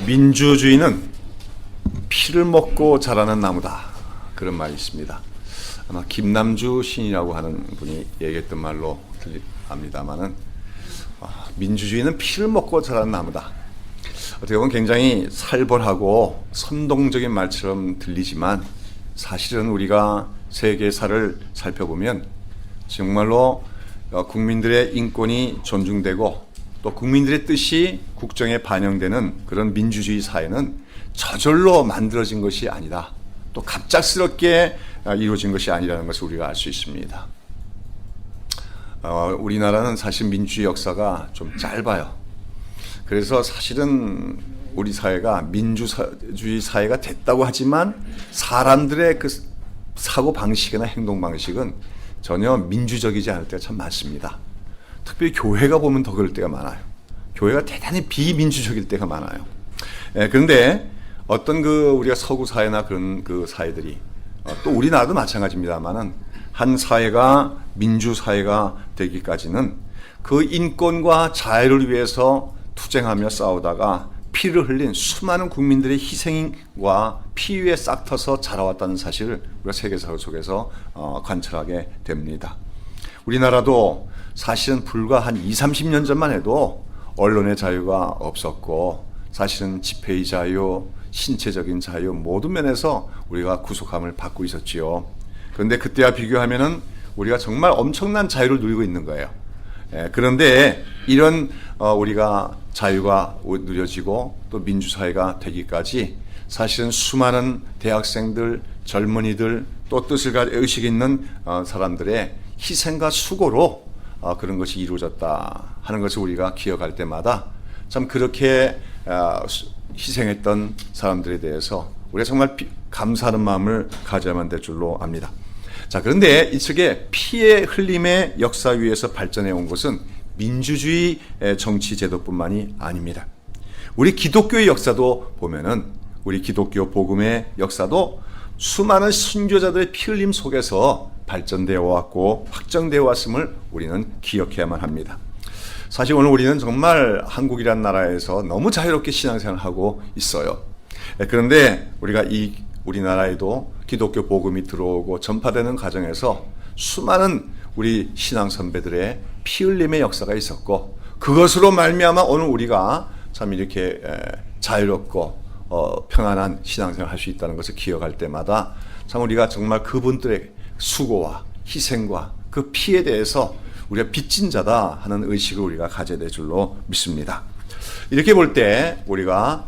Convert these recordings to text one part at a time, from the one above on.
민주주의는 피를 먹고 자라는 나무다. 그런 말이 있습니다. 아마 김남주 시인이라고 하는 분이 얘기했던 말로 압니다만은 민주주의는 피를 먹고 자라는 나무다. 어떻게 보면 굉장히 살벌하고 선동적인 말처럼 들리지만 사실은 우리가 세계사를 살펴보면 정말로 국민들의 인권이 존중되고 또 국민들의 뜻이 국정에 반영되는 그런 민주주의 사회는 저절로 만들어진 것이 아니다. 또 갑작스럽게 이루어진 것이 아니라는 것을 우리가 알 수 있습니다. 우리나라는 사실 민주주의 역사가 좀 짧아요. 그래서 사실은 우리 사회가 민주주의 사회가 됐다고 하지만 사람들의 그 사고 방식이나 행동 방식은 전혀 민주적이지 않을 때가 참 많습니다. 특별히 교회가 보면 더 그럴 때가 많아요. 교회가 대단히 비민주적일 때가 많아요. 그런데 어떤 우리가 서구 사회나 그런 사회들이 또 우리나라도 마찬가지입니다만은 한 사회가 민주 사회가 되기까지는 그 인권과 자유를 위해서 투쟁하며 싸우다가 피를 흘린 수많은 국민들의 희생과 피 위에 싹터서 자라왔다는 사실을 우리가 세계사 속에서 관찰하게 됩니다. 우리나라도 사실은 불과 한 20-30년 전만 해도 언론의 자유가 없었고 사실은 집회의 자유, 신체적인 자유 모든 면에서 우리가 구속함을 받고 있었지요. 그런데 그때와 비교하면은 우리가 정말 엄청난 자유를 누리고 있는 거예요. 그런데 이런 우리가 자유가 누려지고 또 민주사회가 되기까지 사실은 수많은 대학생들, 젊은이들 또 뜻을 가지고 의식 있는 사람들의 희생과 수고로 그런 것이 이루어졌다 하는 것을 우리가 기억할 때마다 참 그렇게 희생했던 사람들에 대해서 우리가 정말 감사하는 마음을 가져야만 될 줄로 압니다. 자, 그런데 이쪽에 피의 흘림의 역사 위에서 발전해 온 것은 민주주의 정치 제도뿐만이 아닙니다. 우리 기독교의 역사도 보면은 우리 기독교 복음의 역사도 수많은 순교자들의 피 흘림 속에서 발전되어 왔고 확정되어 왔음을 우리는 기억해야만 합니다. 사실 오늘 우리는 정말 한국이라는 나라에서 너무 자유롭게 신앙생활을 하고 있어요. 그런데 우리가 우리나라에도 기독교 복음이 들어오고 전파되는 과정에서 수많은 우리 신앙 선배들의 피 흘림의 역사가 있었고 그것으로 말미암아 오늘 우리가 참 이렇게 자유롭고 평안한 신앙생활을 할 수 있다는 것을 기억할 때마다 참 우리가 정말 그분들의 수고와 희생과 그 피에 대해서 우리가 빚진 자다 하는 의식을 우리가 가져야 될 줄로 믿습니다. 이렇게 볼 때 우리가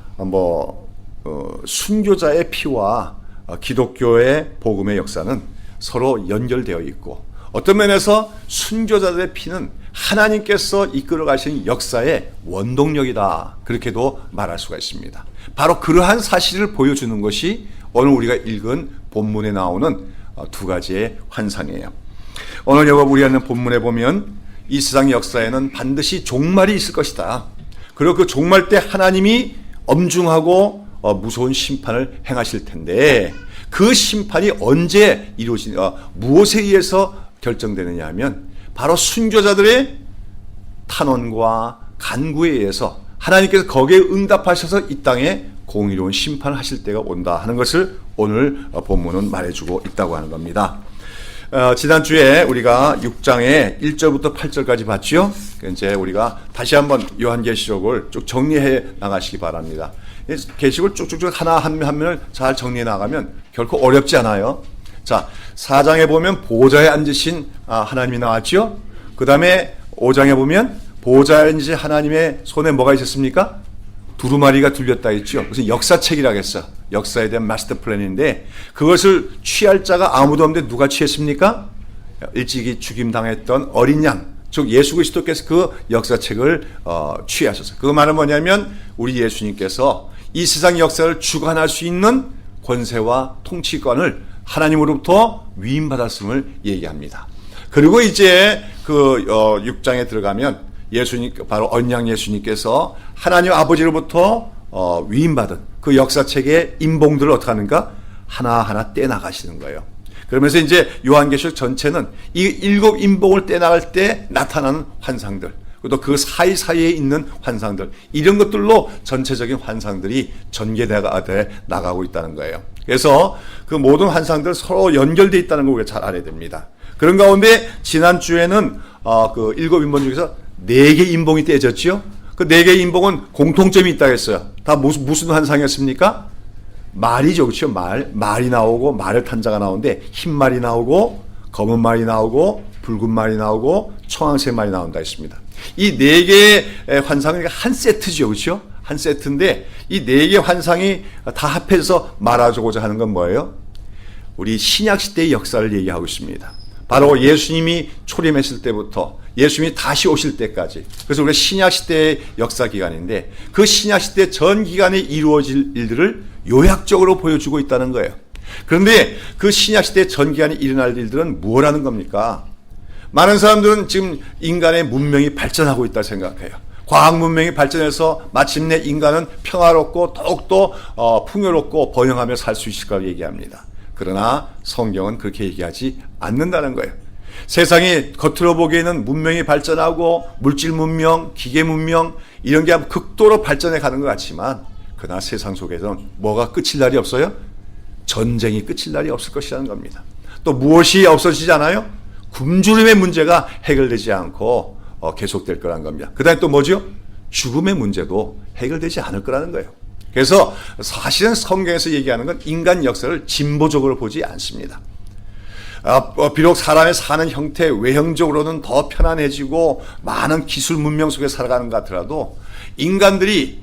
순교자의 피와 기독교의 복음의 역사는 서로 연결되어 있고 어떤 면에서 순교자들의 피는 하나님께서 이끌어 가시는 역사의 원동력이다. 그렇게도 말할 수가 있습니다. 바로 그러한 사실을 보여주는 것이 오늘 우리가 읽은 본문에 나오는 두 가지의 환상이에요. 오늘 우리가 있는 본문에 보면 이 세상 역사에는 반드시 종말이 있을 것이다. 그리고 그 종말 때 하나님이 엄중하고 무서운 심판을 행하실 텐데 그 심판이 언제 무엇에 의해서 결정되느냐 하면 바로 순교자들의 탄원과 간구에 의해서 하나님께서 거기에 응답하셔서 이 땅에 공의로운 심판을 하실 때가 온다 하는 것을 오늘 본문은 말해주고 있다고 하는 겁니다. 지난주에 우리가 6장의 1절부터 8절까지 봤죠. 이제 우리가 다시 한번 요한계시록을 쭉 정리해 나가시기 바랍니다. 계시록을 쭉쭉쭉 하나 한 면을 잘 정리해 나가면 결코 어렵지 않아요. 자, 4장에 보면 보좌에 앉으신 하나님이 나왔죠. 그 다음에 5장에 보면 보좌에 앉으신 하나님의 손에 뭐가 있었습니까? 두루마리가 둘렸다 했죠. 무슨 역사책이라고 했어. 역사에 대한 마스터 플랜인데 그것을 취할 자가 아무도 없는데 누가 취했습니까? 일찍이 죽임당했던 어린 양, 즉 예수 그리스도께서 그 역사책을 취하셨어요. 그 말은 뭐냐면 우리 예수님께서 이 세상 역사를 주관할 수 있는 권세와 통치권을 하나님으로부터 위임받았음을 얘기합니다. 그리고 이제 6장에 들어가면 바로 언양 예수님께서 하나님 아버지로부터 위임받은 그 역사책의 인봉들을 어떻게 하는가? 하나하나 떼나가시는 거예요. 그러면서 이제 요한계시록 전체는 이 7 인봉을 떼나갈 때 나타나는 환상들, 또 그 사이사이에 있는 환상들, 이런 것들로 전체적인 환상들이 전개되어 나가고 있다는 거예요. 그래서 그 모든 환상들 서로 연결되어 있다는 걸 우리가 잘 알아야 됩니다. 그런 가운데 지난주에는 그 7인봉 중에서 4개 인봉이 떼졌죠. 그 4개의 인봉은 공통점이 있다고 했어요. 다 무슨 환상이었습니까? 말이죠. 그렇죠? 말이 나오고 말을 탄 자가 나오는데 흰 말이 나오고 검은 말이 나오고 붉은 말이 나오고 청황색 말이 나온다 했습니다. 이 4개의 환상은 한 세트죠. 그렇죠? 한 세트인데 이 4개의 환상이 다 합해서 말하고자 하는 건 뭐예요? 우리 신약시대의 역사를 얘기하고 있습니다. 바로 예수님이 초림했을 때부터 예수님이 다시 오실 때까지, 그래서 우리가 신약시대의 역사 기간인데 그 신약시대 전 기간에 이루어질 일들을 요약적으로 보여주고 있다는 거예요. 그런데 그 신약시대 전 기간에 일어날 일들은 무엇하는 겁니까? 많은 사람들은 지금 인간의 문명이 발전하고 있다 생각해요. 과학 문명이 발전해서 마침내 인간은 평화롭고 더욱더 풍요롭고 번영하며 살 수 있을 거라고 얘기합니다. 그러나 성경은 그렇게 얘기하지 않는다는 거예요. 세상이 겉으로 보기에는 문명이 발전하고 물질 문명, 기계 문명 이런 게 극도로 발전해 가는 것 같지만 그러나 세상 속에서는 뭐가 끝일 날이 없어요? 전쟁이 끝일 날이 없을 것이라는 겁니다. 또 무엇이 없어지지 않아요? 굶주림의 문제가 해결되지 않고 계속될 거라는 겁니다. 그 다음에 또 뭐죠? 죽음의 문제도 해결되지 않을 거라는 거예요. 그래서 사실은 성경에서 얘기하는 건 인간 역사를 진보적으로 보지 않습니다. 비록 사람의 사는 형태 외형적으로는 더 편안해지고 많은 기술 문명 속에 살아가는 것 같더라도 인간들이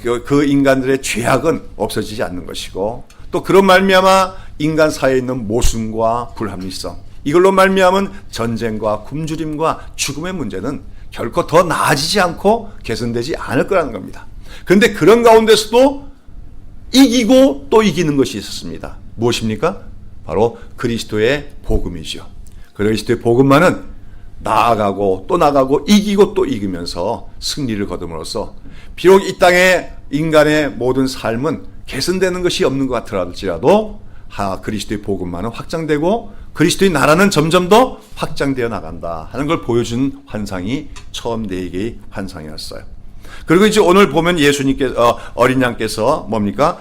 그 인간들의 죄악은 없어지지 않는 것이고 또 그런 말미암아 인간 사이에 있는 모순과 불합리성, 이걸로 말미암은 전쟁과 굶주림과 죽음의 문제는 결코 더 나아지지 않고 개선되지 않을 거라는 겁니다. 그런데 그런 가운데서도 이기고 또 이기는 것이 있었습니다. 무엇입니까? 바로 그리스도의 복음이죠. 그리스도의 복음만은 나아가고 또 나가고 이기고 또 이기면서 승리를 거둠으로써 비록 이 땅에 인간의 모든 삶은 개선되는 것이 없는 것 같을지라도 그리스도의 복음만은 확장되고 그리스도의 나라는 점점 더 확장되어 나간다 하는 걸 보여준 환상이 처음 4개의 환상이었어요. 그리고 이제 오늘 보면 예수님께서 어린 양께서 뭡니까?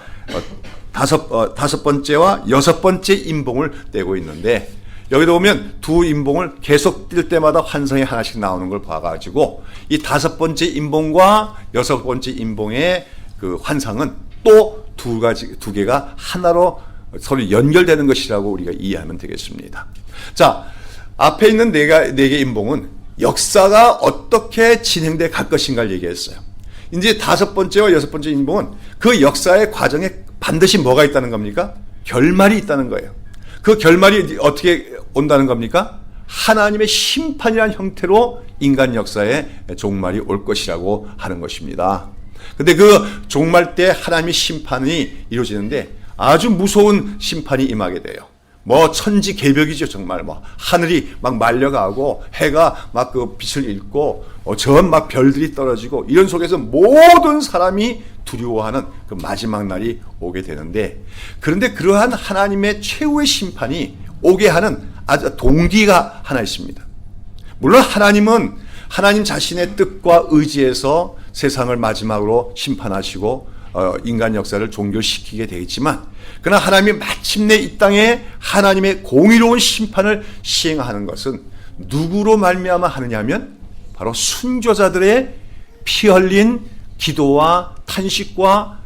다섯 번째와 6번째 인봉을 떼고 있는데 여기도 보면 2 인봉을 계속 뛸 때마다 환상이 하나씩 나오는 걸 봐가지고 이 5번째 인봉과 6번째 인봉의 그 환상은 또 2개가 하나로 서로 연결되는 것이라고 우리가 이해하면 되겠습니다. 자, 앞에 있는 4개 인봉은 역사가 어떻게 진행돼 갈 것인가를 얘기했어요. 이제 5번째와 6번째 인봉은 그 역사의 과정에 반드시 뭐가 있다는 겁니까? 결말이 있다는 거예요. 그 결말이 어떻게 온다는 겁니까? 하나님의 심판이라는 형태로 인간 역사의 종말이 올 것이라고 하는 것입니다. 근데 그 종말 때 하나님의 심판이 이루어지는데 아주 무서운 심판이 임하게 돼요. 뭐 천지개벽이죠. 정말 뭐 하늘이 막 말려가고 해가 막 그 빛을 잃고 전 막 별들이 떨어지고 이런 속에서 모든 사람이 두려워하는 그 마지막 날이 오게 되는데, 그런데 그러한 하나님의 최후의 심판이 오게 하는 아주 동기가 하나 있습니다. 물론 하나님은 하나님 자신의 뜻과 의지에서 세상을 마지막으로 심판하시고 인간 역사를 종결시키게 되겠지만, 그러나 하나님이 마침내 이 땅에 하나님의 공의로운 심판을 시행하는 것은 누구로 말미암아 하느냐면 바로 순교자들의 피 흘린 기도와 탄식과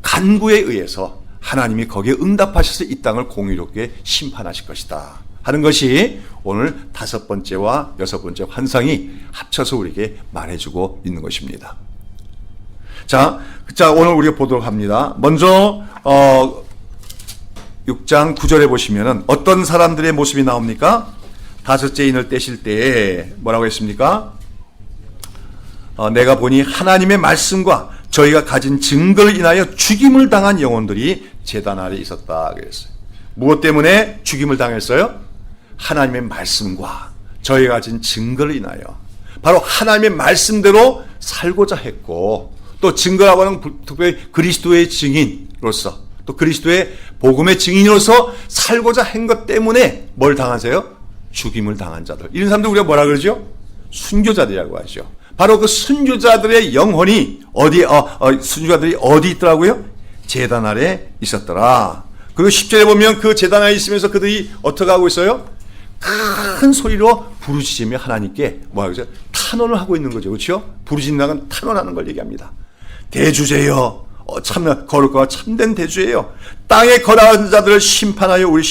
간구에 의해서 하나님이 거기에 응답하셔서 이 땅을 공의롭게 심판하실 것이다 하는 것이 오늘 5번째와 6번째 환상이 합쳐서 우리에게 말해주고 있는 것입니다. 자, 오늘 우리가 보도록 합니다. 먼저 6장 9절에 보시면은 어떤 사람들의 모습이 나옵니까? 5째 인을 떼실 때 뭐라고 했습니까? 내가 보니 하나님의 말씀과 저희가 가진 증거를 인하여 죽임을 당한 영혼들이 제단 아래 있었다 그랬어요. 무엇 때문에 죽임을 당했어요? 하나님의 말씀과 저희가 가진 증거를 인하여 바로 하나님의 말씀대로 살고자 했고, 또 증거라고 하는 특별히 그리스도의 증인으로서 또 그리스도의 복음의 증인으로서 살고자 한 것 때문에 뭘 당하세요? 죽임을 당한 자들. 이런 사람들 우리가 뭐라 그러죠? 순교자들이라고 하죠. 바로 그 순교자들의 영혼이 순교자들이 어디 있더라고요? 제단 아래 있었더라. 그리고 10절에 보면 그 제단 아래 있으면서 그들이 어떻게 하고 있어요? 큰 소리로 부르짖으며 하나님께 뭐하죠? 탄원을 하고 있는 거죠. 그렇죠? 부르짖는 건 탄원하는 걸 얘기합니다. 대주제여, 거룩과 참된 대주예요. 땅에 거라는 자들을 심판하여 우리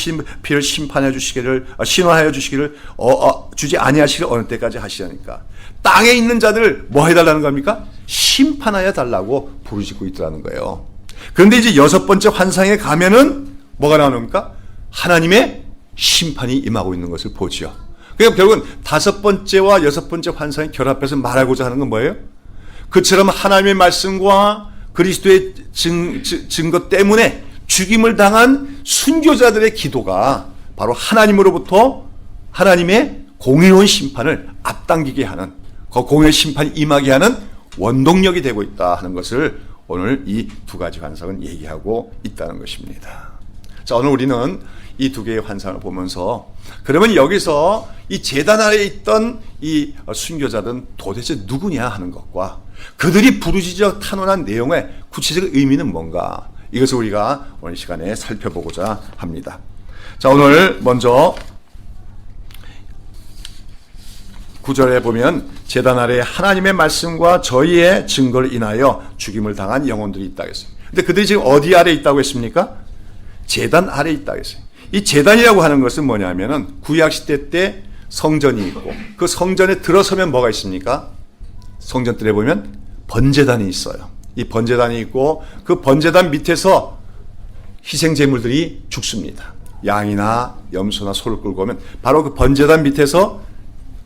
피를 심판해 주시기를, 신원하여 주시기를 주지 아니하시기를 어느 때까지 하시려니까. 땅에 있는 자들을 뭐 해달라는 겁니까? 심판하여 달라고 부르짖고 있더라는 거예요. 그런데 이제 여섯 번째 환상에 가면은 뭐가 나옵니까? 하나님의 심판이 임하고 있는 것을 보죠. 그러니까 결국은 다섯 번째와 여섯 번째 환상이 결합해서 말하고자 하는 건 뭐예요? 그처럼 하나님의 말씀과 그리스도의 증거 때문에 죽임을 당한 순교자들의 기도가 바로 하나님으로부터 하나님의 공의로운 심판을 앞당기게 하는, 그 공의의 심판이 임하게 하는 원동력이 되고 있다 하는 것을 오늘 이 두 가지 환상은 얘기하고 있다는 것입니다. 자, 오늘 우리는 이 두 개의 환상을 보면서 그러면 여기서 이 제단 아래에 있던 이 순교자들은 도대체 누구냐 하는 것과 그들이 부르짖어 탄원한 내용의 구체적 의미는 뭔가, 이것을 우리가 오늘 시간에 살펴보고자 합니다. 자, 오늘 먼저 9절에 보면 제단 아래에 하나님의 말씀과 저희의 증거를 인하여 죽임을 당한 영혼들이 있다고 했어요. 근데 그들이 지금 어디 아래 있다고 했습니까? 제단 아래 있다고 했어요. 이 제단이라고 하는 것은 뭐냐면은 구약시대 때 성전이 있고 그 성전에 들어서면 뭐가 있습니까? 성전뜰에 보면 번제단이 있어요. 이 번제단이 있고 그 번제단 밑에서 희생제물들이 죽습니다. 양이나 염소나 소를 끌고 오면 바로 그 번제단 밑에서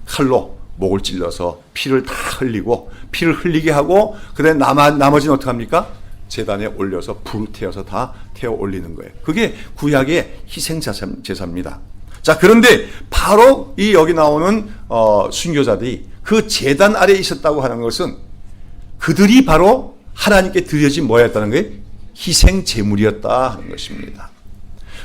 칼로 목을 찔러서 피를 다 흘리고, 피를 흘리게 하고 그다음에 나머지는 어떻게 합니까? 제단에 올려서 불을 태워서 다 태워 올리는 거예요. 그게 구약의 희생 제사입니다. 자, 그런데 바로 이 여기 나오는 순교자들이 그 제단 아래에 있었다고 하는 것은 그들이 바로 하나님께 드려진 뭐였다는 거예요? 희생 제물이었다 하는 것입니다.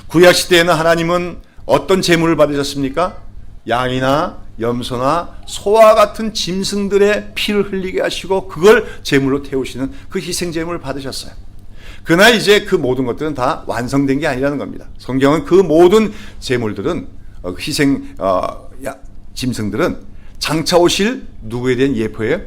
구약 시대에는 하나님은 어떤 제물을 받으셨습니까? 양이나 염소나 소와 같은 짐승들의 피를 흘리게 하시고 그걸 제물로 태우시는 그 희생 제물을 받으셨어요. 그러나 이제 그 모든 것들은 다 완성된 게 아니라는 겁니다. 성경은 그 모든 제물들은 희생 짐승들은 장차 오실 누구에 대한 예표예요?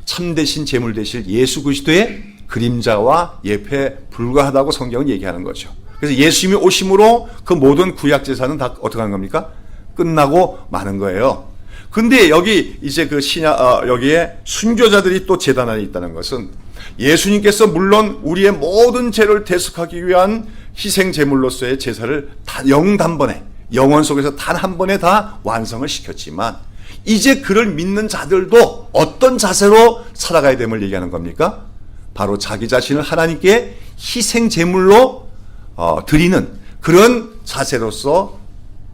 참되신 제물 되실 예수 그리스도의 그림자와 예표에 불과하다고 성경은 얘기하는 거죠. 그래서 예수님이 오심으로 그 모든 구약 제사는 다 어떻게 하는 겁니까? 끝나고 마는 거예요. 근데 여기 이제 그 여기에 순교자들이 또 제단 안에 있다는 것은 예수님께서 물론 우리의 모든 죄를 대속하기 위한 희생 제물로서의 제사를 단번에 영원 속에서 단 한 번에 다 완성을 시켰지만 이제 그를 믿는 자들도 어떤 자세로 살아가야 됨을 얘기하는 겁니까? 바로 자기 자신을 하나님께 희생 제물로 드리는 그런 자세로서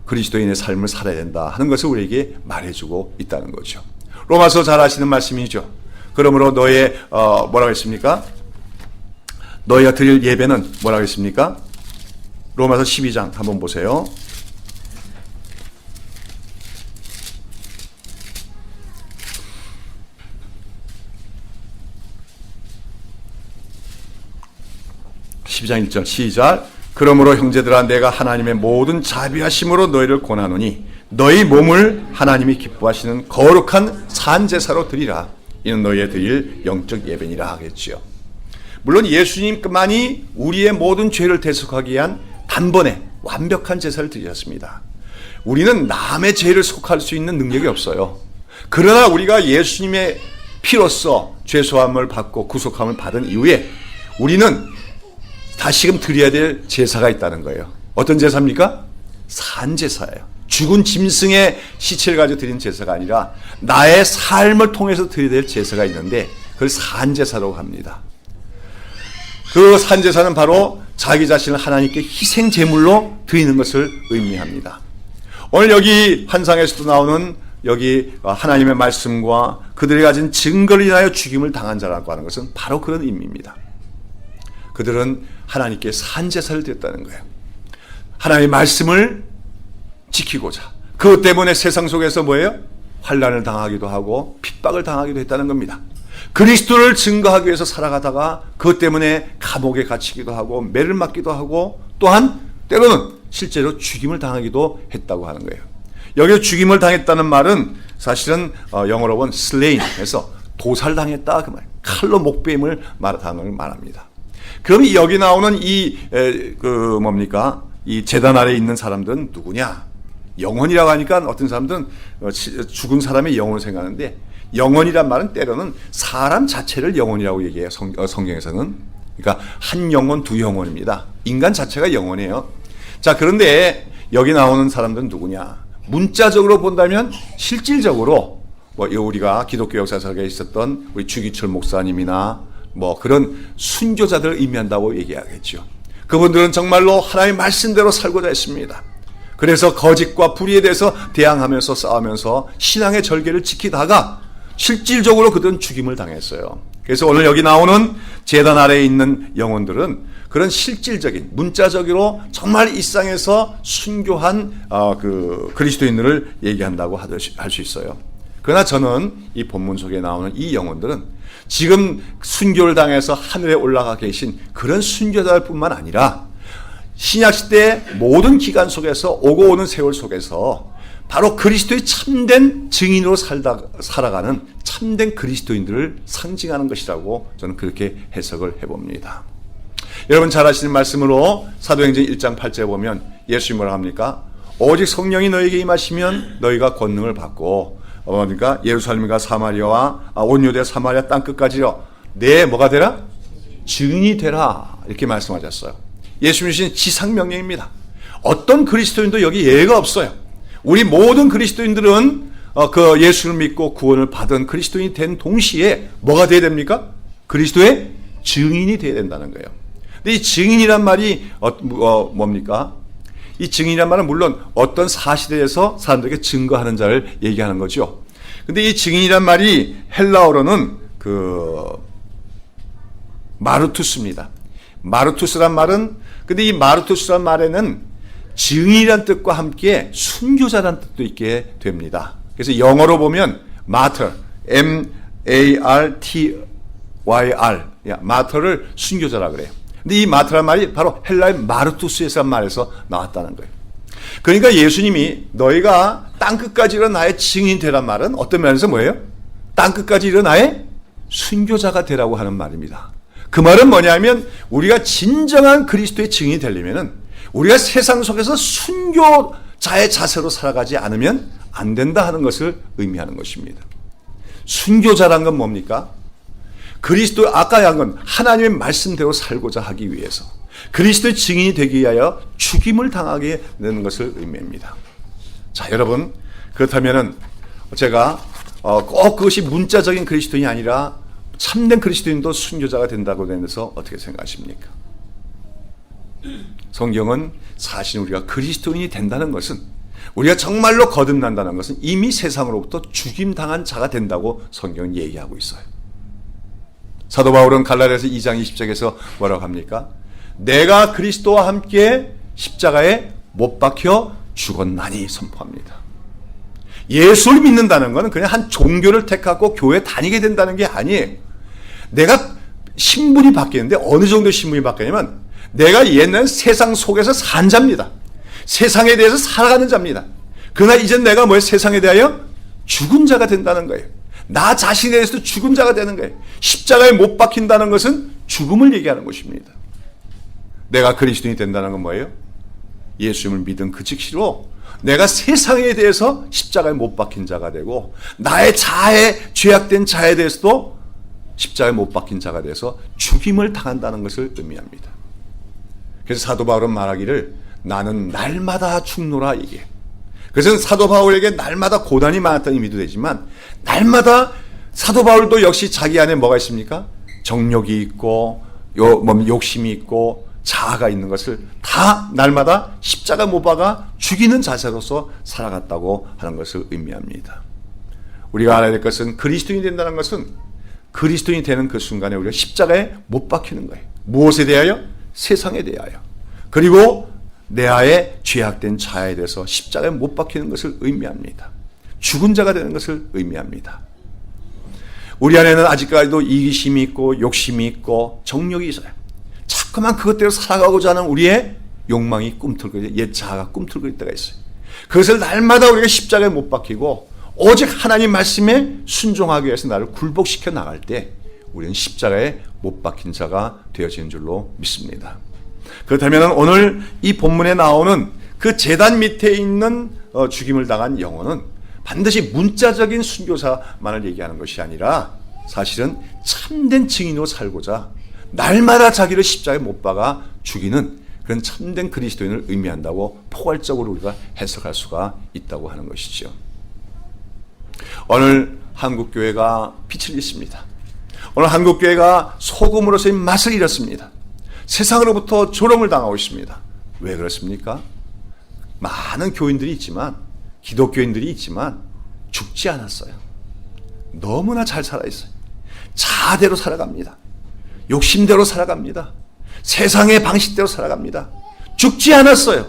그리스도인의 삶을 살아야 된다 하는 것을 우리에게 말해주고 있다는 거죠. 로마서 잘 아시는 말씀이죠. 그러므로 너의 뭐라고 했습니까? 너희가 드릴 예배는 뭐라고 했습니까? 로마서 12장 한번 보세요. (12장 1절) 시작. 그러므로 형제들아 내가 하나님의 모든 자비하심으로 너희를 권하노니 너희 몸을 하나님이 기뻐하시는 거룩한 산제사로 드리라. 이는 너희의 드릴 영적 예배니라 하겠지요. 물론 예수님만이 우리의 모든 죄를 대속하기 위한 단번에 완벽한 제사를 드리셨습니다. 우리는 남의 죄를 속할 수 있는 능력이 없어요. 그러나 우리가 예수님의 피로써 죄소함을 받고 구속함을 받은 이후에 우리는 다시금 드려야 될 제사가 있다는 거예요. 어떤 제사입니까? 산제사예요. 죽은 짐승의 시체를 가지고 드리는 제사가 아니라 나의 삶을 통해서 드려야 될 제사가 있는데 그걸 산제사라고 합니다. 그 산제사는 바로 자기 자신을 하나님께 희생 제물로 드리는 것을 의미합니다. 오늘 여기 환상에서도 나오는 여기 하나님의 말씀과 그들이 가진 증거를 인하여 죽임을 당한 자라고 하는 것은 바로 그런 의미입니다. 그들은 하나님께 산제사를 드렸다는 거예요. 하나님의 말씀을 지키고자. 그것 때문에 세상 속에서 뭐예요? 환난을 당하기도 하고 핍박을 당하기도 했다는 겁니다. 그리스도를 증거하기 위해서 살아가다가 그것 때문에 감옥에 갇히기도 하고 매를 맞기도 하고 또한 때로는 실제로 죽임을 당하기도 했다고 하는 거예요. 여기서 죽임을 당했다는 말은 사실은 영어로 본 slaying에서 도살당했다 그 말, 칼로 목베임을 말합니다. 그럼 여기 나오는 이 제단 아래에 있는 사람들은 누구냐? 영혼이라고 하니까 어떤 사람들은 죽은 사람의 영혼을 생각하는데, 영혼이란 말은 때로는 사람 자체를 영혼이라고 얘기해요. 성경에서는. 그러니까 한 영혼, 두 영혼입니다. 인간 자체가 영혼이에요. 자, 그런데 여기 나오는 사람들은 누구냐? 문자적으로 본다면 실질적으로 우리가 기독교 역사 속에 있었던 우리 주기철 목사님이나 그런 순교자들을 의미한다고 얘기하겠죠. 그분들은 정말로 하나님의 말씀대로 살고자 했습니다. 그래서 거짓과 불의에 대해서 대항하면서 싸우면서 신앙의 절개를 지키다가 실질적으로 그들은 죽임을 당했어요. 그래서 오늘 여기 나오는 제단 아래에 있는 영혼들은 그런 실질적인 문자적으로 정말 일상에서 순교한 그리스도인들을 얘기한다고 할 수 있어요. 그러나 저는 이 본문 속에 나오는 이 영혼들은 지금 순교를 당해서 하늘에 올라가 계신 그런 순교자들 뿐만 아니라 신약시대 모든 기간 속에서 오고 오는 세월 속에서 바로 그리스도의 참된 증인으로 살아가는 참된 그리스도인들을 상징하는 것이라고 저는 그렇게 해석을 해봅니다. 여러분 잘 아시는 말씀으로 사도행전 1장 8절에 보면 예수님이 뭐라 합니까? 오직 성령이 너에게 임하시면 너희가 권능을 받고 그러니까 예루살렘과 사마리아와 온 유대 사마리아 땅끝까지요 내 뭐가 되라? 증인이 되라 이렇게 말씀하셨어요. 예수님 주신 지상명령입니다. 어떤 그리스도인도 여기 예외가 없어요. 우리 모든 그리스도인들은 그 예수를 믿고 구원을 받은 그리스도인이 된 동시에 뭐가 돼야 됩니까? 그리스도의 증인이 돼야 된다는 거예요. 근데 이 증인이란 말이 뭡니까? 이 증인이란 말은 물론 어떤 사실에 대해서 사람들에게 증거하는 자를 얘기하는 거죠. 근데 이 증인이란 말이 헬라어로는 마르투스입니다. 마르투스란 말은, 근데 이 마르투스란 말에는 증인이란 뜻과 함께 순교자란 뜻도 있게 됩니다. 그래서 영어로 보면 martyr, M-A-R-T-Y-R, 마터를 순교자라 그래요. 근데 이 마트란 말이 바로 헬라의 마르투스에서 말에서 나왔다는 거예요. 그러니까 예수님이 너희가 땅끝까지 이르러 나의 증인 되란 말은 어떤 면에서 뭐예요? 땅끝까지 이르러 나의 순교자가 되라고 하는 말입니다. 그 말은 뭐냐면 우리가 진정한 그리스도의 증인이 되려면은 우리가 세상 속에서 순교자의 자세로 살아가지 않으면 안 된다 하는 것을 의미하는 것입니다. 순교자란 건 뭡니까? 그리스도 아까 한 건 하나님의 말씀대로 살고자 하기 위해서 그리스도의 증인이 되기 위하여 죽임을 당하게 되는 것을 의미합니다. 자, 여러분 그렇다면은 제가 꼭 그것이 문자적인 그리스도인이 아니라 참된 그리스도인도 순교자가 된다고 되면서 어떻게 생각하십니까? 성경은 사실 우리가 그리스도인이 된다는 것은 우리가 정말로 거듭난다는 것은 이미 세상으로부터 죽임당한 자가 된다고 성경은 얘기하고 있어요. 사도 바울은 갈라디아서 2장 20절에서 뭐라고 합니까? 내가 그리스도와 함께 십자가에 못 박혀 죽었나니 선포합니다. 예수를 믿는다는 것은 그냥 한 종교를 택하고 교회 다니게 된다는 게 아니에요. 내가 신분이 바뀌는데 어느 정도 신분이 바뀌냐면 내가 옛날 세상 속에서 산 자입니다. 세상에 대해서 살아가는 자입니다. 그러나 이제 내가 뭐예요? 세상에 대하여 죽은 자가 된다는 거예요. 나 자신에 대해서도 죽은 자가 되는 거예요. 십자가에 못 박힌다는 것은 죽음을 얘기하는 것입니다. 내가 그리스도인이 된다는 건 뭐예요? 예수님을 믿은 그 즉시로 내가 세상에 대해서 십자가에 못 박힌 자가 되고 나의 자아에 죄악된 자에 대해서도 십자가에 못 박힌 자가 돼서 죽임을 당한다는 것을 의미합니다. 그래서 사도 바울은 말하기를 나는 날마다 죽노라 이게. 그래서 사도 바울에게 날마다 고난이 많았다는 의미도 되지만 날마다 사도 바울도 역시 자기 안에 뭐가 있습니까? 정욕이 있고 욕심이 있고 자아가 있는 것을 다 날마다 십자가 못 박아 죽이는 자세로서 살아갔다고 하는 것을 의미합니다. 우리가 알아야 될 것은 그리스도인이 된다는 것은 그리스도인이 되는 그 순간에 우리가 십자가에 못 박히는 거예요. 무엇에 대하여? 세상에 대하여. 그리고 내 안에 죄악된 자아에 대해서 십자가에 못 박히는 것을 의미합니다. 죽은 자가 되는 것을 의미합니다. 우리 안에는 아직까지도 이기심이 있고 욕심이 있고 정욕이 있어요. 자꾸만 그것대로 살아가고자 하는 우리의 욕망이 꿈틀고 옛 자아가 꿈틀고 있을 때가 있어요. 그것을 날마다 우리가 십자가에 못 박히고 오직 하나님 말씀에 순종하기 위해서 나를 굴복시켜 나갈 때 우리는 십자가에 못 박힌 자가 되어지는 줄로 믿습니다. 그렇다면 오늘 이 본문에 나오는 그 제단 밑에 있는 죽임을 당한 영혼은 반드시 문자적인 순교사만을 얘기하는 것이 아니라 사실은 참된 증인으로 살고자 날마다 자기를 십자가에 못 박아 죽이는 그런 참된 그리스도인을 의미한다고 포괄적으로 우리가 해석할 수가 있다고 하는 것이죠. 오늘 한국교회가 빛을 잃습니다. 오늘 한국교회가 소금으로서의 맛을 잃었습니다. 세상으로부터 조롱을 당하고 있습니다. 왜 그렇습니까? 많은 교인들이 있지만, 기독교인들이 있지만 죽지 않았어요. 너무나 잘 살아있어요. 자아대로 살아갑니다. 욕심대로 살아갑니다. 세상의 방식대로 살아갑니다. 죽지 않았어요.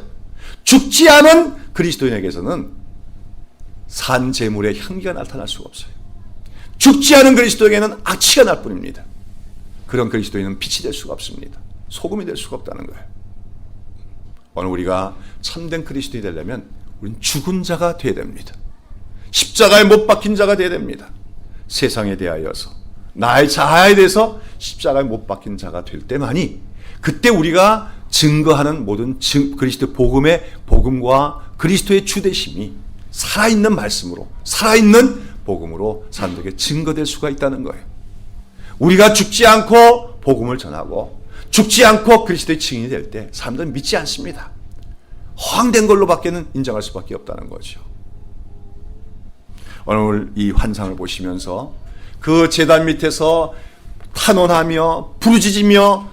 죽지 않은 그리스도인에게서는 산 제물의 향기가 나타날 수가 없어요. 죽지 않은 그리스도에게는 악취가 날 뿐입니다. 그런 그리스도인은 빛이 될 수가 없습니다. 소금이 될 수가 없다는 거예요. 오늘 우리가 참된 그리스도인이 되려면 우리는 죽은 자가 되어야 됩니다. 십자가에 못 박힌 자가 되어야 됩니다. 세상에 대하여서 나의 자아에 대해서 십자가에 못 박힌 자가 될 때만이 그때 우리가 증거하는 모든 그리스도 복음과 그리스도의 주되심이 살아있는 말씀으로 살아있는 복음으로 사람들에게 증거될 수가 있다는 거예요. 우리가 죽지 않고 복음을 전하고 죽지 않고 그리스도의 증인이 될 때 사람들은 믿지 않습니다. 허황된 걸로밖에는 인정할 수밖에 없다는 거죠. 오늘 이 환상을 보시면서 그 제단 밑에서 탄원하며 부르짖으며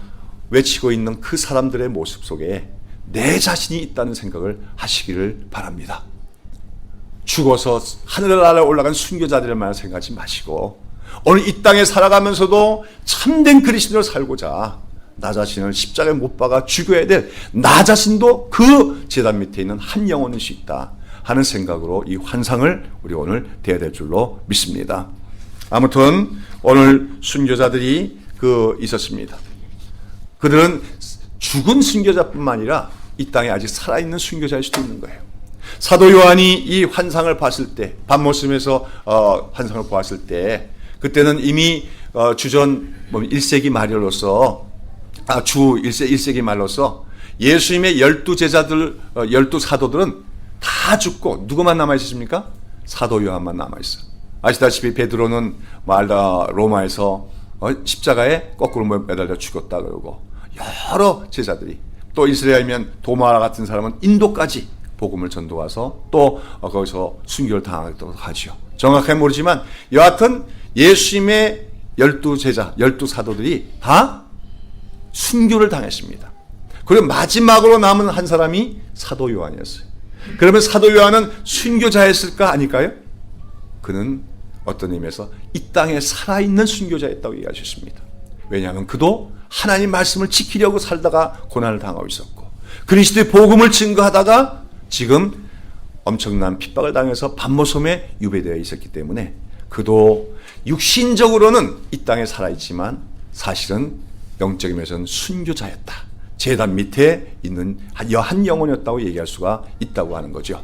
외치고 있는 그 사람들의 모습 속에 내 자신이 있다는 생각을 하시기를 바랍니다. 죽어서 하늘나라에 올라간 순교자들만 생각하지 마시고 오늘 이 땅에 살아가면서도 참된 그리스도로 살고자 나 자신을 십자가에 못 박아 죽여야 될 나 자신도 그 제단 밑에 있는 한 영혼일 수 있다 하는 생각으로 이 환상을 우리 오늘 대해야 될 줄로 믿습니다. 아무튼 오늘 순교자들이 있었습니다. 그들은 죽은 순교자뿐만 아니라 이 땅에 아직 살아있는 순교자일 수도 있는 거예요. 사도 요한이 이 환상을 봤을 때, 밤모습에서 환상을 보았을 때, 그때는 이미 주전 1세기 말로서 주 1세기 말로서 예수님의 12제자들, 12사도들은 다 죽고 누구만 남아있었습니까? 사도 요한만 남아있어요. 아시다시피 베드로는 로마에서 십자가에 거꾸로 매달려 죽였다 그러고 여러 제자들이 또 이스라엘이면 도마 같은 사람은 인도까지 복음을 전도가서 또 거기서 순교를 당하기도 하죠. 정확하게 모르지만 여하튼 예수님의 12제자, 12사도들이 다 순교를 당했습니다. 그리고 마지막으로 남은 한 사람이 사도 요한이었어요. 그러면 사도 요한은 순교자였을까 아닐까요? 그는 어떤 의미에서 이 땅에 살아있는 순교자였다고 얘기할 수 있습니다. 왜냐하면 그도 하나님 말씀을 지키려고 살다가 고난을 당하고 있었고 그리스도의 복음을 증거하다가 지금 엄청난 핍박을 당해서 밤모섬에 유배되어 있었기 때문에 그도 육신적으로는 이 땅에 살아있지만 사실은 영적인 면에서는 순교자였다. 제단 밑에 있는 한 영혼이었다고 얘기할 수가 있다고 하는 거죠.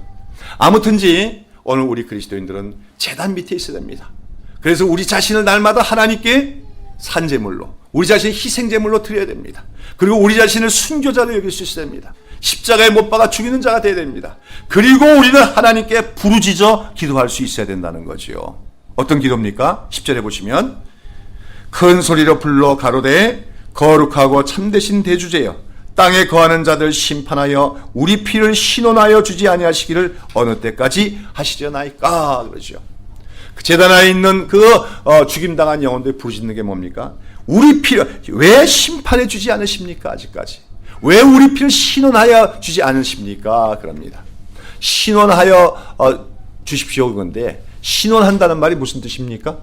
아무튼지 오늘 우리 그리스도인들은 제단 밑에 있어야 됩니다. 그래서 우리 자신을 날마다 하나님께 산제물로 우리 자신을 희생제물로 드려야 됩니다. 그리고 우리 자신을 순교자로 여길 수 있어야 됩니다. 십자가에 못 박아 죽이는 자가 되어야 됩니다. 그리고 우리는 하나님께 부르짖어 기도할 수 있어야 된다는 거지요. 어떤 기도입니까? 10절에 보시면 큰 소리로 불러 가로되 거룩하고 참되신 대주제여 땅에 거하는 자들 심판하여 우리 피를 신원하여 주지 아니하시기를 어느 때까지 하시려나이까 그러죠. 그 제단에 있는 죽임당한 영혼들이 부르짖는 게 뭡니까? 우리 피를 왜 심판해 주지 않으십니까? 아직까지 왜 우리 피를 신원하여 주지 않으십니까? 그럽니다. 신원하여 주십시오 그건데 신원한다는 말이 무슨 뜻입니까?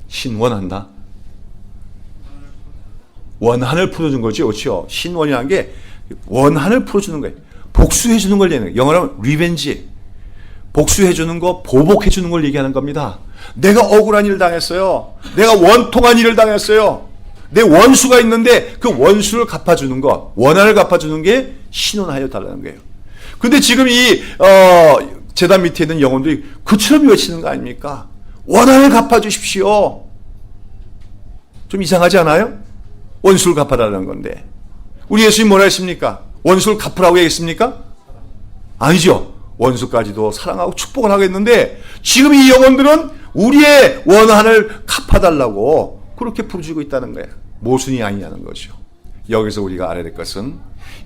신원한다. 원한을 풀어준 거죠. 그렇죠? 신원이라는 게 원한을 풀어주는 거예요. 복수해 주는 걸 얘기해요. 영어로 하면 리벤지. 복수해 주는 거, 보복해 주는 걸 얘기하는 겁니다. 내가 억울한 일을 당했어요. 내가 원통한 일을 당했어요. 내 원수가 있는데 그 원수를 갚아주는 것, 원한을 갚아주는 게 신원하여 달라는 거예요. 근데 지금 이 제단 밑에 있는 영혼들이 그처럼 외치는 거 아닙니까? 원한을 갚아주십시오. 좀 이상하지 않아요? 원수를 갚아달라는 건데. 우리 예수님 뭐라 했습니까? 원수를 갚으라고 얘기했습니까? 아니죠. 원수까지도 사랑하고 축복을 하겠는데 지금 이 영혼들은 우리의 원한을 갚아달라고 그렇게 부르짖고 있다는 거예요. 모순이 아니냐는 거죠. 여기서 우리가 알아야 될 것은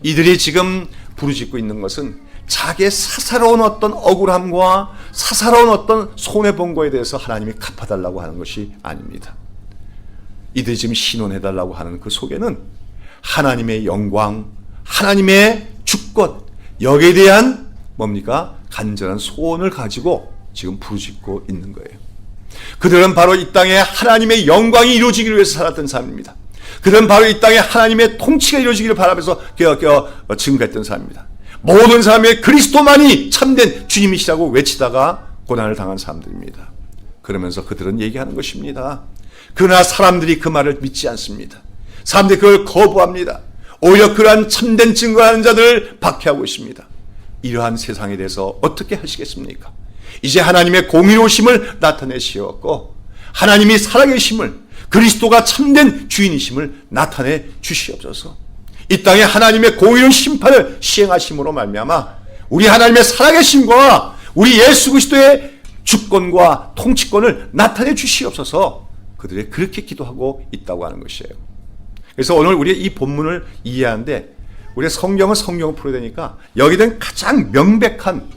이들이 지금 부르짖고 있는 것은 자기의 사사로운 어떤 억울함과 사사로운 어떤 손해본 거에 대해서 하나님이 갚아달라고 하는 것이 아닙니다. 이들이 지금 신원해달라고 하는 그 속에는 하나님의 영광, 하나님의 주권, 여기에 대한 뭡니까? 간절한 소원을 가지고 지금 부르짖고 있는 거예요. 그들은 바로 이 땅에 하나님의 영광이 이루어지기를 위해서 살았던 사람입니다. 그들은 바로 이 땅에 하나님의 통치가 이루어지기를 바라면서 증거했던 사람입니다. 모든 사람의 그리스도만이 참된 주님이시라고 외치다가 고난을 당한 사람들입니다. 그러면서 그들은 얘기하는 것입니다. 그러나 사람들이 그 말을 믿지 않습니다. 사람들이 그걸 거부합니다. 오히려 그러한 참된 증거하는 자들을 박해하고 있습니다. 이러한 세상에 대해서 어떻게 하시겠습니까? 이제 하나님의 공의로우심을 나타내시었고 하나님이 살아계심을, 그리스도가 참된 주인이심을 나타내 주시옵소서. 이 땅에 하나님의 공의로운 심판을 시행하심으로 말미암아 우리 하나님의 살아계심과 우리 예수 그리스도의 주권과 통치권을 나타내 주시옵소서. 그들이 그렇게 기도하고 있다고 하는 것이에요. 그래서 오늘 우리 이 본문을 이해하는데 우리 성경을 성경으로 풀어야 되니까 여기에 대한 가장 명백한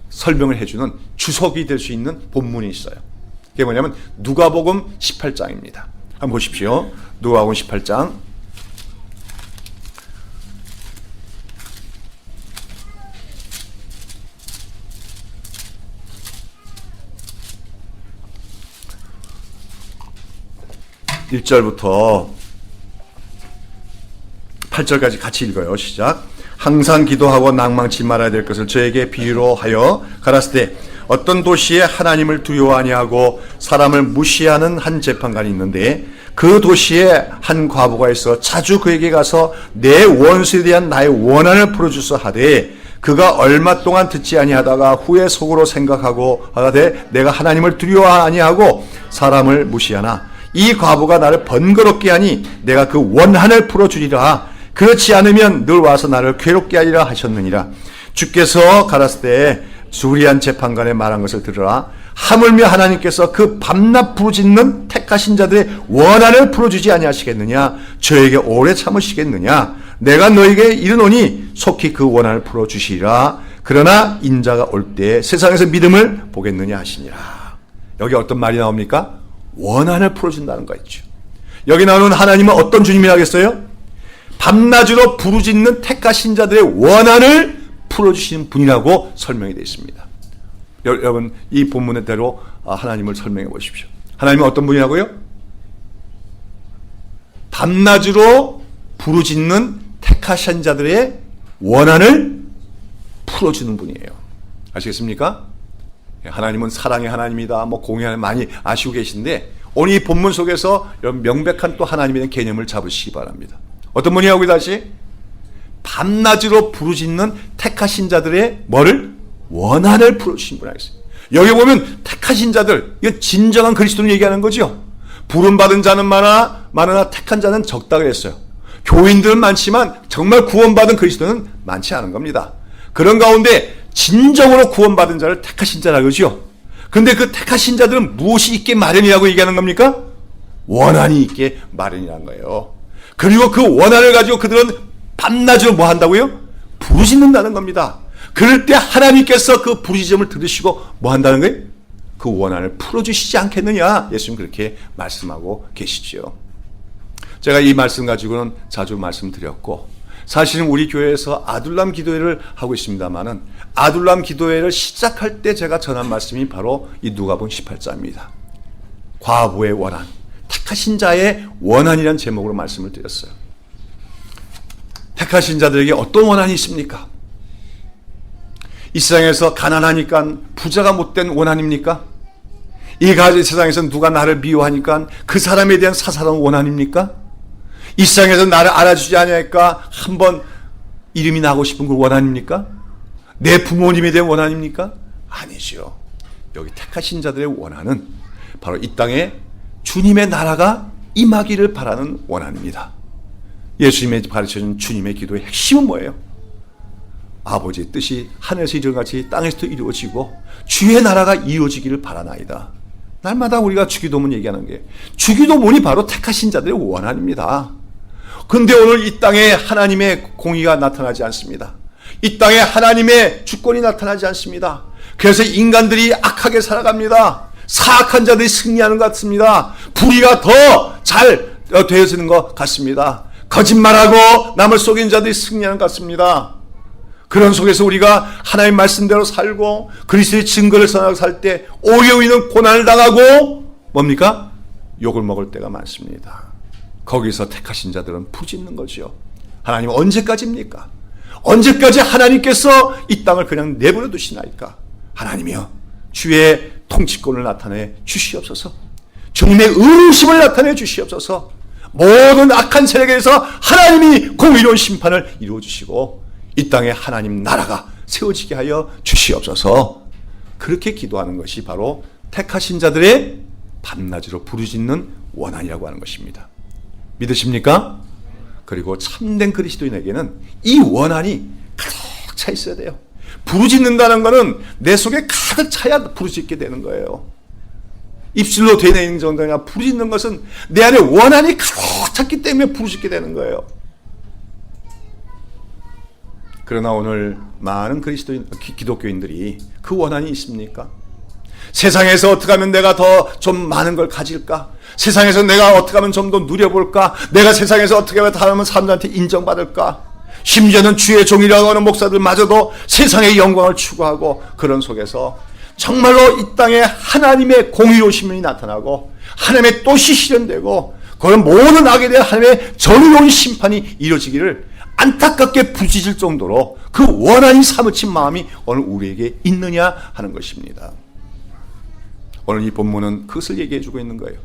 설명을 해주는 주석이 될 수 있는 본문이 있어요. 그게 뭐냐면 누가복음 18장입니다. 한번 보십시오. 누가복음 18장 1절부터 8절까지 같이 읽어요. 시작. 항상 기도하고 낭망치 말아야 될 것을 저에게 비유로 하여 가라사대 어떤 도시에 하나님을 두려워 아니하고 사람을 무시하는 한 재판관이 있는데 그 도시에 한 과부가 있어 자주 그에게 가서 내 원수에 대한 나의 원한을 풀어주소 하되 그가 얼마 동안 듣지 아니하다가 후에 속으로 생각하고 하되 내가 하나님을 두려워 아니하고 사람을 무시하나 이 과부가 나를 번거롭게 하니 내가 그 원한을 풀어주리라. 그렇지 않으면 늘 와서 나를 괴롭게 하리라 하셨느니라. 주께서 가라사대 수리한 재판관의 말한 것을 들으라. 하물며 하나님께서 그 밤낮 부르짖는 택하신 자들의 원한을 풀어주지 아니하시겠느냐? 저에게 오래 참으시겠느냐? 내가 너에게 이르노니 속히 그 원한을 풀어주시리라. 그러나 인자가 올 때 세상에서 믿음을 보겠느냐 하시니라. 여기 어떤 말이 나옵니까? 원한을 풀어준다는 거 있죠. 여기 나오는 하나님은 어떤 주님이라겠어요? 밤낮으로 부르짖는 택하신 자들의 원한을 풀어주시는 분이라고 설명이 되어 있습니다. 여러분 이 본문의 대로 하나님을 설명해 보십시오. 하나님은 어떤 분이라고요? 밤낮으로 부르짖는 택하신 자들의 원한을 풀어주는 분이에요. 아시겠습니까? 하나님은 사랑의 하나님이다. 공의 하나님 많이 아시고 계신데 오늘 이 본문 속에서 이런 명백한 또 하나님에 대한 개념을 잡으시기 바랍니다. 어떤 분이라고 다시? 밤낮으로 부르짖는 택하신 자들의 뭐를? 원한을 풀어주신 분이 있어요. 여기 보면 택하신 자들, 이건 진정한 그리스도를 얘기하는 거죠. 부름받은 자는 많으나 택한 자는 적다 그랬어요. 교인들은 많지만 정말 구원받은 그리스도는 많지 않은 겁니다. 그런 가운데 진정으로 구원받은 자를 택하신 자라 그러죠. 그런데 그 택하신 자들은 무엇이 있게 마련이라고 얘기하는 겁니까? 원한이 있게 마련이라는 거예요. 그리고 그 원한을 가지고 그들은 밤낮으로 뭐 한다고요? 부르짖는다는 겁니다. 그럴 때 하나님께서 그 부르짖음을 들으시고 뭐 한다는 거예요? 그 원한을 풀어주시지 않겠느냐? 예수님 그렇게 말씀하고 계시죠. 제가 이 말씀 가지고는 자주 말씀드렸고 사실은 우리 교회에서 아둘람 기도회를 하고 있습니다만은 아둘람 기도회를 시작할 때 제가 전한 말씀이 바로 이 누가복음 18장입니다. 과부의 원한, 택하신 자의 원한이라는 제목으로 말씀을 드렸어요. 택하신 자들에게 어떤 원한이 있습니까? 이 세상에서 가난하니까 부자가 못된 원한입니까? 이 세상에서 누가 나를 미워하니까 그 사람에 대한 사사로운 원한입니까? 이 세상에서 나를 알아주지 않으니까 한번 이름이 나고 싶은 그 원한입니까? 내 부모님에 대한 원한입니까? 아니죠. 여기 택하신 자들의 원한은 바로 이 땅에 주님의 나라가 임하기를 바라는 원한입니다. 예수님이 가르쳐준 주님의 기도의 핵심은 뭐예요? 아버지의 뜻이 하늘에서 이루어같이 땅에서도 이루어지고 주의 나라가 이루어지기를 바라나이다. 날마다 우리가 주기도문 얘기하는 게, 주기도문이 바로 택하신 자들의 원한입니다. 그런데 오늘 이 땅에 하나님의 공의가 나타나지 않습니다. 이 땅에 하나님의 주권이 나타나지 않습니다. 그래서 인간들이 악하게 살아갑니다. 사악한 자들이 승리하는 것 같습니다. 불의가 더 잘 되어지는 것 같습니다. 거짓말하고 남을 속이는 자들이 승리하는 것 같습니다. 그런 속에서 우리가 하나님 말씀대로 살고 그리스도의 증거를 전하고 살 때 오히려 우리는 고난을 당하고 뭡니까? 욕을 먹을 때가 많습니다. 거기서 택하신 자들은 부짖는 거죠. 하나님 언제까지입니까? 언제까지 하나님께서 이 땅을 그냥 내버려 두시나이까? 하나님이여, 주의 통치권을 나타내 주시옵소서. 주님의 의심을 나타내 주시옵소서. 모든 악한 세력에서 하나님이 공의로운 심판을 이루어 주시고 이 땅에 하나님 나라가 세워지게 하여 주시옵소서. 그렇게 기도하는 것이 바로 택하신 자들의 밤낮으로 부르짖는 원한이라고 하는 것입니다. 믿으십니까? 그리고 참된 그리스도인에게는 이 원한이 가득 차 있어야 돼요. 부르짖는다는 것은 내 속에 가득 차야 부르짖게 되는 거예요. 입술로 되뇌는 정도가 아니라 부르짖는 것은 내 안에 원한이 가득 찼기 때문에 부르짖게 되는 거예요. 그러나 오늘 많은 기독교인들이 그 원한이 있습니까? 세상에서 어떻게 하면 내가 더 좀 많은 걸 가질까? 세상에서 내가 어떻게 하면 좀 더 누려볼까? 내가 세상에서 어떻게 하면 사람들한테 인정받을까? 심지어는 주의 종이라고 하는 목사들마저도 세상의 영광을 추구하고 그런 속에서 정말로 이 땅에 하나님의 공의로우심이 나타나고 하나님의 뜻이 실현되고 그런 모든 악에 대한 하나님의 정의로운 심판이 이루어지기를 안타깝게 부짖을 정도로 그 원한이 사무친 마음이 오늘 우리에게 있느냐 하는 것입니다. 오늘 이 본문은 그것을 얘기해 주고 있는 거예요.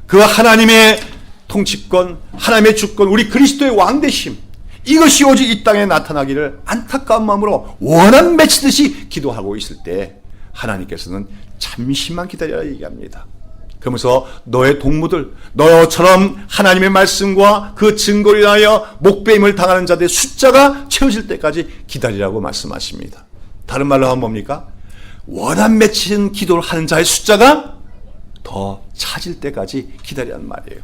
그 하나님의 통치권, 하나님의 주권, 우리 그리스도의 왕되심, 이것이 오직 이 땅에 나타나기를 안타까운 마음으로 원한 맺히듯이 기도하고 있을 때 하나님께서는 잠시만 기다려라 얘기합니다. 그러면서 너의 동무들, 너처럼 하나님의 말씀과 그 증거로 인하여 목배임을 당하는 자들의 숫자가 채워질 때까지 기다리라고 말씀하십니다. 다른 말로 하면 뭡니까? 원한 맺힌 기도를 하는 자의 숫자가 더 차질 때까지 기다리라는 말이에요.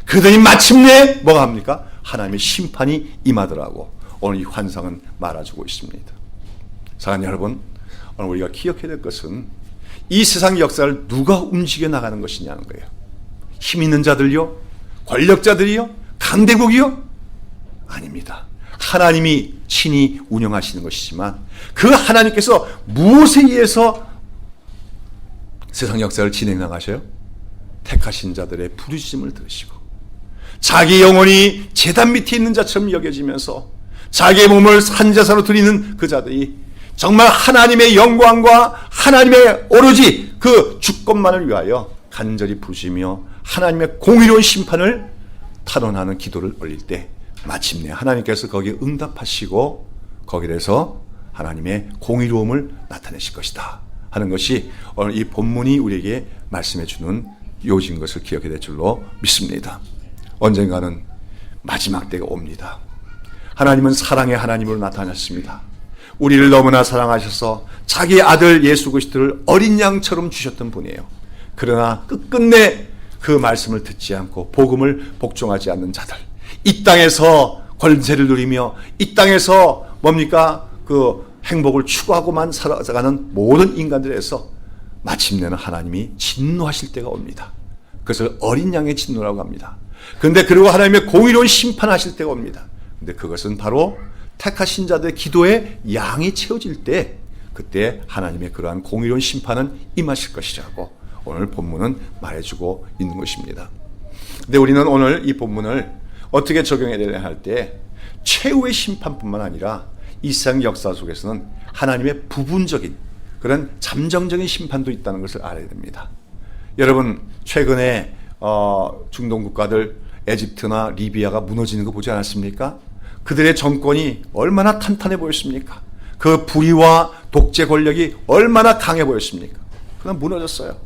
그러더니 마침내 뭐가 합니까? 하나님의 심판이 임하더라고 오늘 이 환상은 말해주고 있습니다. 사랑하는 여러분, 오늘 우리가 기억해야 될 것은 이 세상 역사를 누가 움직여 나가는 것이냐는 거예요. 힘 있는 자들요? 권력자들이요? 강대국이요? 아닙니다. 하나님이 친히 운영하시는 것이지만 그 하나님께서 무엇에 의해서 세상 역사를 진행 나가셔요? 택하신 자들의 부르짖음을 들으시고 자기 영혼이 제단 밑에 있는 자처럼 여겨지면서 자기의 몸을 산자사로 드리는 그 자들이 정말 하나님의 영광과 하나님의 오로지 그 주권만을 위하여 간절히 부르시며 하나님의 공의로운 심판을 탄원하는 기도를 올릴 때 마침내 하나님께서 거기에 응답하시고 거기에서 하나님의 공의로움을 나타내실 것이다 하는 것이 오늘 이 본문이 우리에게 말씀해 주는 요지인 것을 기억해야 될 줄로 믿습니다. 언젠가는 마지막 때가 옵니다. 하나님은 사랑의 하나님으로 나타나셨습니다. 우리를 너무나 사랑하셔서 자기 아들 예수 그리스도를 어린 양처럼 주셨던 분이에요. 그러나 끝끝내 그 말씀을 듣지 않고 복음을 복종하지 않는 자들, 이 땅에서 권세를 누리며 이 땅에서 뭡니까? 그 행복을 추구하고만 살아가는 모든 인간들에서 마침내는 하나님이 진노하실 때가 옵니다. 그것을 어린 양의 진노라고 합니다. 그런데 그리고 하나님의 공의로운 심판하실 때가 옵니다. 근데 그것은 바로 택하신 자들의 기도에 양이 채워질 때 그때 하나님의 그러한 공의로운 심판은 임하실 것이라고 오늘 본문은 말해주고 있는 것입니다. 근데 우리는 오늘 이 본문을 어떻게 적용해야 되냐 할 때 최후의 심판뿐만 아니라 이 세상 역사 속에서는 하나님의 부분적인 그런 잠정적인 심판도 있다는 것을 알아야 됩니다. 여러분 최근에 중동 국가들 에집트나 리비아가 무너지는 거 보지 않았습니까? 그들의 정권이 얼마나 탄탄해 보였습니까? 그 불의와 독재 권력이 얼마나 강해 보였습니까? 그러나 무너졌어요.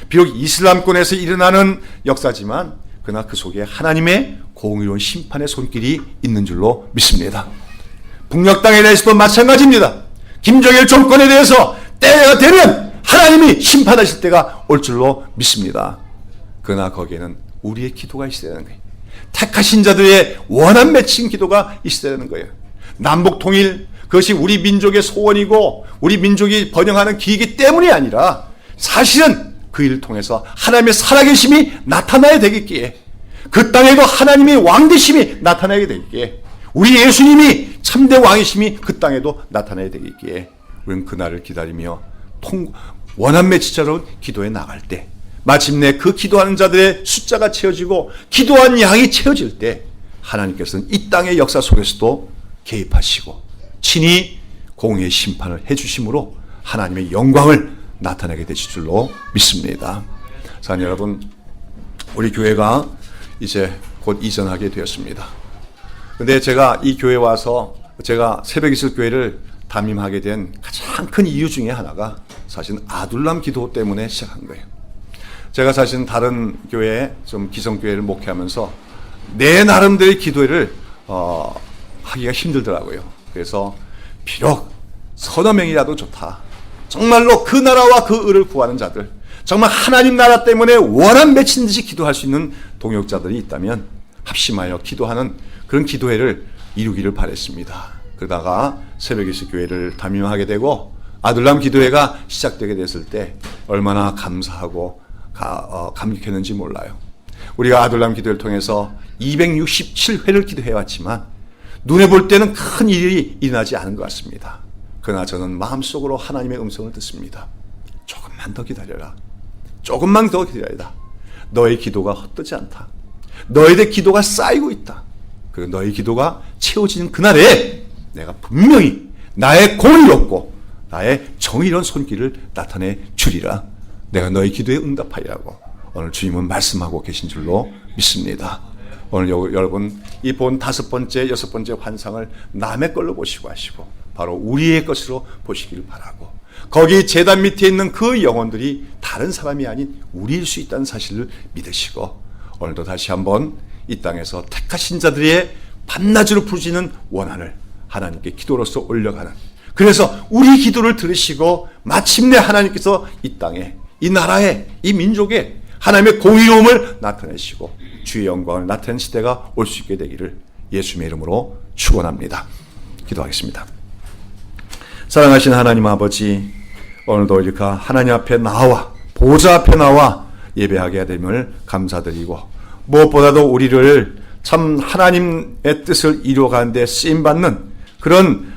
비록 이슬람권에서 일어나는 역사지만 그러나 그 속에 하나님의 공의로운 심판의 손길이 있는 줄로 믿습니다. 북녘 땅에 대해서도 마찬가지입니다. 김정일 정권에 대해서 때가 되면 하나님이 심판하실 때가 올 줄로 믿습니다. 그러나 거기에는 우리의 기도가 있어야 되는 거예요. 택하신 자들의 원한 맺힌 기도가 있어야 되는 거예요. 남북 통일, 그것이 우리 민족의 소원이고 우리 민족이 번영하는 기이기 때문이 아니라 사실은 그 일을 통해서 하나님의 살아계심이 나타나야 되겠기에, 그 땅에도 하나님의 왕되심이 나타나야 되겠기에, 우리 예수님이 참된 왕이심이 그 땅에도 나타나야 되겠기에 우리는 그날을 기다리며 원한 맺히자로 기도해 나갈 때 마침내 그 기도하는 자들의 숫자가 채워지고 기도한 양이 채워질 때 하나님께서는 이 땅의 역사 속에서도 개입하시고 친히 공의의 심판을 해주심으로 하나님의 영광을 나타내게 되실 줄로 믿습니다. 사랑하는 여러분, 우리 교회가 이제 곧 이전하게 되었습니다. 근데 제가 이 교회에 와서 제가 새벽이슬 교회를 담임하게 된 가장 큰 이유 중에 하나가 사실은 아둘람 기도 때문에 시작한 거예요. 제가 사실은 다른 교회에 좀 기성교회를 목회하면서 내 나름대로의 기도회를 하기가 힘들더라고요. 그래서 비록 서너 명이라도 좋다. 정말로 그 나라와 그 의를 구하는 자들, 정말 하나님 나라 때문에 원한 맺힌 듯이 기도할 수 있는 동역자들이 있다면 합심하여 기도하는 그런 기도회를 이루기를 바랬습니다. 그러다가 새벽이슬 교회를 담임하게 되고 아둘람 기도회가 시작되게 됐을 때 얼마나 감사하고 감격했는지 몰라요. 우리가 아둘람 기도회를 통해서 267회를 기도해왔지만 눈에 볼 때는 큰 일이 일어나지 않은 것 같습니다. 그러나 저는 마음속으로 하나님의 음성을 듣습니다. 조금만 더 기다려라. 조금만 더 기다려라. 너의 기도가 헛되지 않다. 너희의 기도가 쌓이고 있다. 그리고 너의 기도가 채워지는 그날에 내가 분명히 나의 공의롭고 나의 정의로운 손길을 나타내 주리라. 내가 너의 기도에 응답하리라고 오늘 주님은 말씀하고 계신 줄로 믿습니다. 오늘 여러분 이 본 5번째, 6번째 환상을 남의 걸로 보시고 하시고 바로 우리의 것으로 보시기를 바라고, 거기 제단 밑에 있는 그 영혼들이 다른 사람이 아닌 우리일 수 있다는 사실을 믿으시고 오늘도 다시 한번 이 땅에서 택하신 자들의 밤낮으로 부르짖는 원한을 하나님께 기도로서 올려가는, 그래서 우리 기도를 들으시고 마침내 하나님께서 이 땅에, 이 나라에, 이 민족에 하나님의 공의로움을 나타내시고 주의 영광을 나타내는 시대가 올 수 있게 되기를 예수님의 이름으로 축원합니다. 기도하겠습니다. 사랑하신 하나님 아버지, 오늘도 이렇게 하나님 앞에 나와 보좌 앞에 나와 예배하게 됨을 감사드리고 무엇보다도 우리를 참 하나님의 뜻을 이루어가는 데 쓰임받는 그런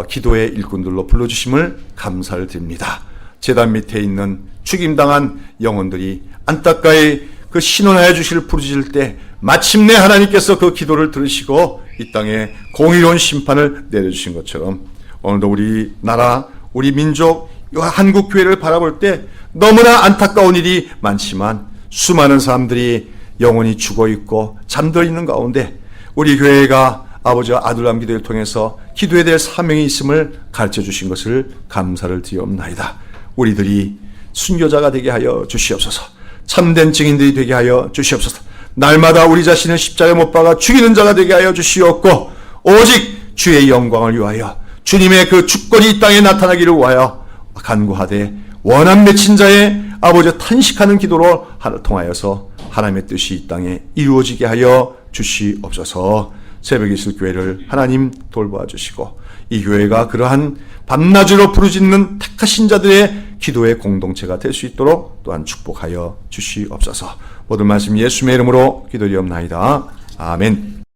기도의 일꾼들로 불러주심을 감사를 드립니다. 제단 밑에 있는 죽임당한 영혼들이 안타까이 그 신원하여 주시를 부르짖을 때 마침내 하나님께서 그 기도를 들으시고 이 땅에 공의로운 심판을 내려주신 것처럼 오늘도 우리 나라, 우리 민족, 한국 교회를 바라볼 때 너무나 안타까운 일이 많지만 수많은 사람들이 영혼이 죽어있고 잠들어 있는 가운데 우리 교회가 아버지와 아둘람 기도를 통해서 기도에 대해 사명이 있음을 가르쳐 주신 것을 감사를 드리옵나이다. 우리들이 순교자가 되게 하여 주시옵소서. 참된 증인들이 되게 하여 주시옵소서. 날마다 우리 자신을 십자가에 못 박아 죽이는 자가 되게 하여 주시옵고 오직 주의 영광을 위하여 주님의 그 주권이 이 땅에 나타나기를 위하여 간구하되 원한 맺힌 자의 아버지 탄식하는 기도로 통하여서 하나님의 뜻이 이 땅에 이루어지게 하여 주시옵소서. 새벽이슬 교회를 하나님 돌보아 주시고 이 교회가 그러한 밤낮으로 부르짖는 택하신 자들의 기도의 공동체가 될 수 있도록 또한 축복하여 주시옵소서. 모든 말씀 예수님의 이름으로 기도드리옵나이다. 아멘.